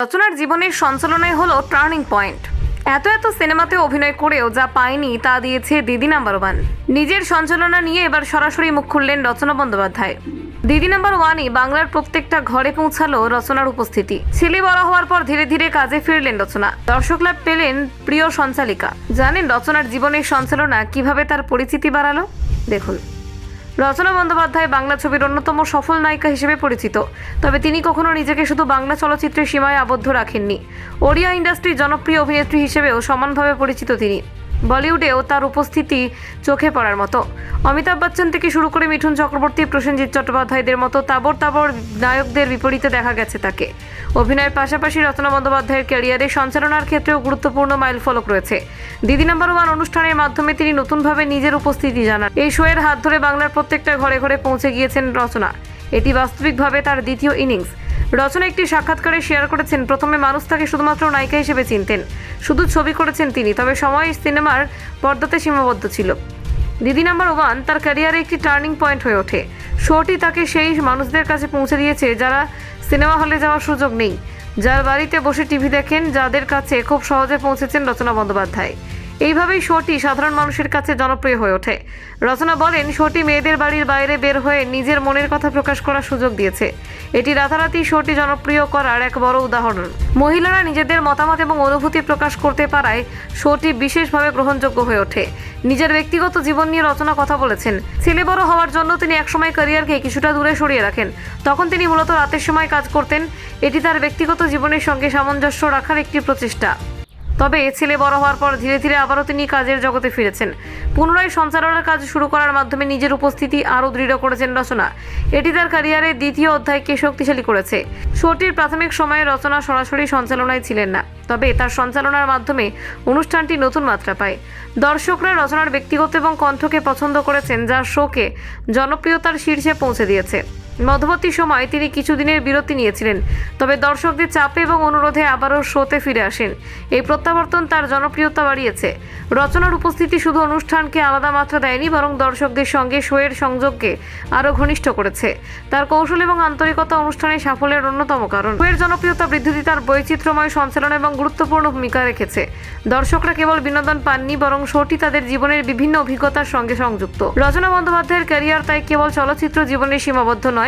রচনার জীবনের সঞ্চালনাই হলো টার্নিং পয়েন্ট। এত সিনেমাতে অভিনয় করেও যা পায়নি তা দিয়েছে দিদি নাম্বার ওয়ান। নিজের সঞ্চালনা নিয়ে এবার সরাসরি মুখ খুললেন রচনা বন্দ্যোপাধ্যায়। দিদি নাম্বার ওয়ানই বাংলার প্রত্যেকটা ঘরে পৌঁছালো রচনার উপস্থিতি। ছেলে বড় হওয়ার পর ধীরে ধীরে কাজে ফিরলেন রচনা। দর্শক লাভ পেলেন প্রিয় সঞ্চালিকা। জানেন রচনার জীবনের সঞ্চালনা কিভাবে তার পরিচিতি বাড়ালো? দেখুন, রচনা বন্দ্যোপাধ্যায় বাংলা ছবির অন্যতম সফল নায়িকা হিসেবে পরিচিত। তবে তিনি কখনো নিজেকে শুধু বাংলা চলচ্চিত্রের সীমায় আবদ্ধ রাখেননি। ওড়িয়া ইন্ডাস্ট্রির জনপ্রিয় অভিনেত্রী হিসেবেও সমানভাবে পরিচিত তিনি। বলিউডেও তার উপস্থিতি চোখে পড়ার মতো। অমিতাভ বচ্চন থেকে শুরু করে মিঠুন চক্রবর্তী, প্রসেনজিৎ চট্টোপাধ্যায়দের মতো তাবর নায়কদের বিপরীতে দেখা গেছে তাকে। অভিনয়ের পাশাপাশি রচনা বন্দ্যোপাধ্যায়ের ক্যারিয়ারে সঞ্চালনার ক্ষেত্রেও গুরুত্বপূর্ণ মাইলফলক রয়েছে। দিদি নাম্বার ওয়ান অনুষ্ঠানের মাধ্যমে তিনি নতুনভাবে নিজের উপস্থিতি জানান। এই শোয়ের হাত ধরে বাংলার প্রত্যেকটা ঘরে ঘরে পৌঁছে গিয়েছেন রচনা। এটি বাস্তবিকভাবে তার দ্বিতীয় ইনিংস। রচনা একটি সাক্ষাৎকারে শেয়ার করেছেন, প্রথমে মানুষ তাকে শুধুমাত্র নায়িকা হিসেবে চিনতেন, শুধু ছবি করেছেন তিনি। তবে সময় সিনেমার পর্দাতে সীমাবদ্ধ ছিল। দিদি নাম্বার ওয়ান তার ক্যারিয়ারে একটি টার্নিং পয়েন্ট হয়ে ওঠে। শোটি তাকে সেই মানুষদের কাছে পৌঁছে দিয়েছে যারা সিনেমা হলে যাওয়ার সুযোগ নেই, যার বাড়িতে বসে টিভি দেখেন, যাদের কাছে খুব সহজে পৌঁছেছেন রচনা বন্দ্যোপাধ্যায়। এইভাবেই শোটি সাধারণ মানুষের কাছে জনপ্রিয় হয়ে ওঠে। রচনা বলেন, শোটি মেয়েদের বাড়ির বাইরে বের হয়ে নিজের মনের কথা প্রকাশ করার সুযোগ দিয়েছে। এটি রাতারাতি শোটি জনপ্রিয় করার এক বড় উদাহরণ। মহিলারা নিজেদের মতামত এবং অনুভূতি প্রকাশ করতে পারায় শোটি বিশেষভাবে গ্রহণযোগ্য হয়ে ওঠে। নিজের ব্যক্তিগত জীবন নিয়ে রচনা কথা বলেছেন। ছেলে বড় হওয়ার জন্য তিনি একসময় ক্যারিয়ারকে কিছুটা দূরে সরিয়ে রাখেন। তখন তিনি মূলত রাতের সময় কাজ করতেন। এটি তার ব্যক্তিগত জীবনের সঙ্গে সামঞ্জস্য রাখার একটি প্রচেষ্টা। তবে ছেলে বড় হওয়ার পর ধীরে ধীরে আবারও তিনি কাজের জগতে ফিরেছেন। পুনরায় সঞ্চালনার কাজ শুরু করার মাধ্যমে নিজের উপস্থিতি আরও দৃঢ় করেছেন রচনা। এটি তার ক্যারিয়ারের দ্বিতীয় অধ্যায়কে শক্তিশালী করেছে। শোটির প্রাথমিক সময়ে রচনা সরাসরি সঞ্চালনায় ছিলেন না, তবে তার সঞ্চালনার মাধ্যমে অনুষ্ঠানটি নতুন মাত্রা পায়। দর্শকরা রচনার ব্যক্তিগত এবং কণ্ঠকে পছন্দ করেছেন, যা শোকে জনপ্রিয়তার শীর্ষে পৌঁছে দিয়েছে। মধ্যবর্তী সময়ে তিনি কিছুদিনের বিরতি নিয়েছিলেন, তবে দর্শকদের চাপে এবং অনুরোধে আবারও শোতে ফিরে আসেন। এই প্রত্যাবর্তন তার জনপ্রিয়তা বাড়িয়েছে। রচনার উপস্থিতি শুধু অনুষ্ঠানকে আলাদা মাত্রা দেয়নি, বরং দর্শকদের সঙ্গে শোয়ের সংযোগকে আরও ঘনিষ্ঠ করেছে। তার কৌশল এবং আন্তরিকতা অনুষ্ঠানের সাফল্যের অন্যতম কারণ। শোয়ের জনপ্রিয়তা বৃদ্ধিতে তার বৈচিত্র্যময় সঞ্চালন এবং গুরুত্বপূর্ণ ভূমিকা রেখেছে। দর্শকরা কেবল বিনোদন পাননি, বরং শোটি তাদের জীবনের বিভিন্ন অভিজ্ঞতার সঙ্গে সংযুক্ত। রচনা বন্দ্যোপাধ্যায়ের ক্যারিয়ার তাই কেবল চলচ্চিত্র জীবনে সীমাবদ্ধ নয়,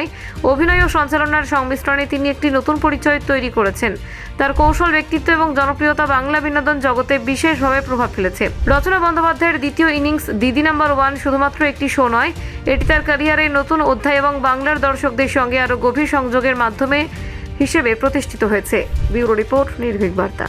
অভিনয় ও সঞ্চালনার সংমিশ্রণে তিনি একটি নতুন পরিচয় তৈরি করেছেন। তার কৌশল, ব্যক্তিত্ব এবং জনপ্রিয়তা বাংলা বিনোদন জগতে বিশেষভাবে প্রভাব ফেলেছে। রচনা বন্দ্যোপাধ্যায়ের দ্বিতীয় ইনিংস দিদি নাম্বার ওয়ান শুধুমাত্র একটি শো নয়, এটি তার ক্যারিয়ারের নতুন অধ্যায় এবং বাংলার দর্শকদের সঙ্গে আরও গভীর সংযোগের মাধ্যমে হিসেবে প্রতিষ্ঠিত হয়েছে। ব্যুরো রিপোর্ট, নির্ভীক বার্তা।